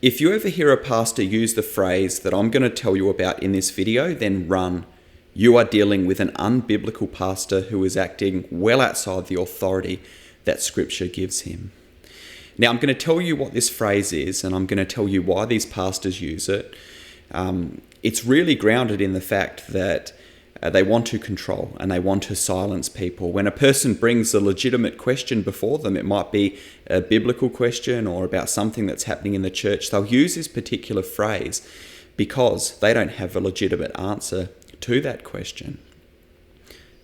If you ever hear a pastor use the phrase that I'm going to tell you about in this video, then run. You are dealing with an unbiblical pastor who is acting well outside the authority that Scripture gives him. Now, I'm going to tell you what this phrase is, and I'm going to tell you why these pastors use it. It's really grounded in the fact that they want to control and they want to silence people. When a person brings a legitimate question before them, it might be a biblical question or about something that's happening in the church, they'll use this particular phrase because they don't have a legitimate answer to that question.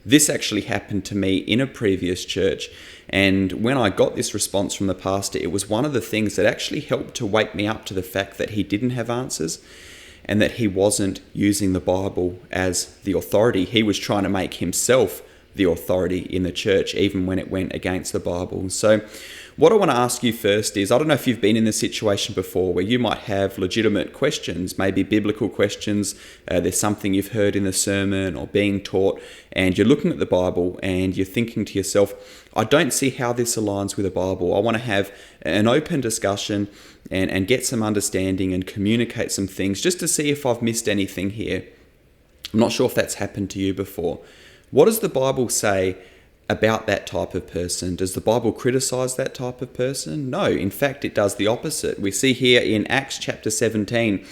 This actually happened to me in a previous church, and when I got this response from the pastor, it was one of the things that actually helped to wake me up to the fact that he didn't have answers and that he wasn't using the Bible as the authority. He was trying to make himself the authority in the church, even when it went against the Bible. So what I want to ask you first is, I don't know if you've been in this situation before where you might have legitimate questions, maybe biblical questions. There's something you've heard in the sermon or being taught, and you're looking at the Bible and you're thinking to yourself, I don't see how this aligns with the Bible. I want to have an open discussion and get some understanding and communicate some things just to see if I've missed anything here. I'm not sure if that's happened to you before. What does the Bible say about that type of person? Does the Bible criticize that type of person? No, in fact, it does the opposite. We see here in Acts chapter 17,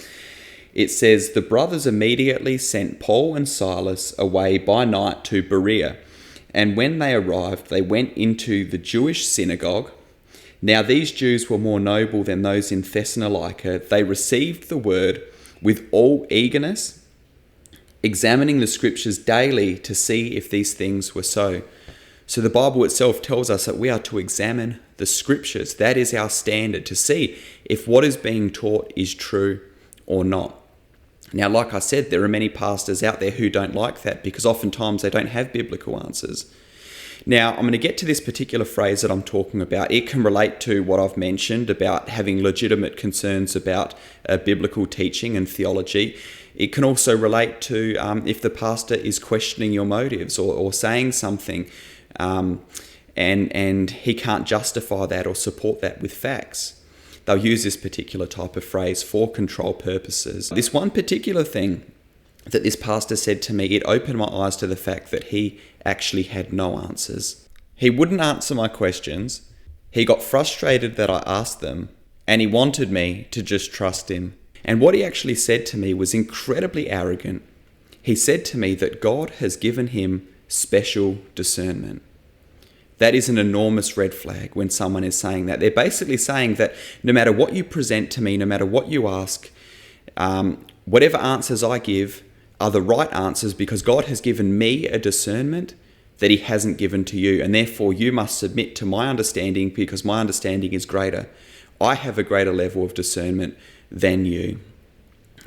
it says, the brothers immediately sent Paul and Silas away by night to Berea. And when they arrived, they went into the Jewish synagogue. Now these Jews were more noble than those in Thessalonica. They received the word with all eagerness, examining the scriptures daily to see if these things were so. So the Bible itself tells us that we are to examine the scriptures. That is our standard, to see if what is being taught is true or not. Now, like I said, there are many pastors out there who don't like that because oftentimes they don't have biblical answers. Now, I'm going to get to this particular phrase that I'm talking about. It can relate to what I've mentioned about having legitimate concerns about biblical teaching and theology. It can also relate to if the pastor is questioning your motives or saying something and he can't justify that or support that with facts. They'll use this particular type of phrase for control purposes. This one particular thing that this pastor said to me, it opened my eyes to the fact that he actually had no answers. He wouldn't answer my questions. He got frustrated that I asked them, and he wanted me to just trust him. And what he actually said to me was incredibly arrogant. He said to me that God has given him special discernment. That is an enormous red flag when someone is saying that. They're basically saying that no matter what you present to me, no matter what you ask, whatever answers I give are the right answers because God has given me a discernment that he hasn't given to you. And therefore you must submit to my understanding because my understanding is greater. I have a greater level of discernment than you.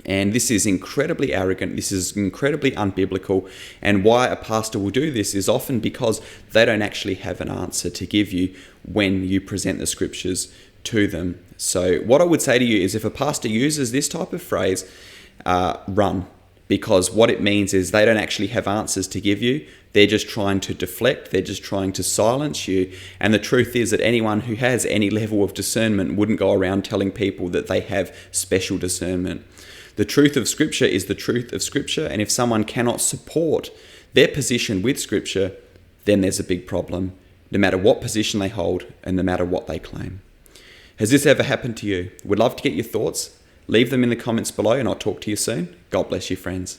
And this is incredibly arrogant. This is incredibly unbiblical. And why a pastor will do this is often because they don't actually have an answer to give you when you present the scriptures to them. So what I would say to you is if a pastor uses this type of phrase, run. Because what it means is they don't actually have answers to give you. They're just trying to deflect. They're just trying to silence you. And the truth is that anyone who has any level of discernment wouldn't go around telling people that they have special discernment. The truth of Scripture is the truth of Scripture. And if someone cannot support their position with Scripture, then there's a big problem, no matter what position they hold and no matter what they claim. Has this ever happened to you? We'd love to get your thoughts. Leave them in the comments below and I'll talk to you soon. God bless you, friends.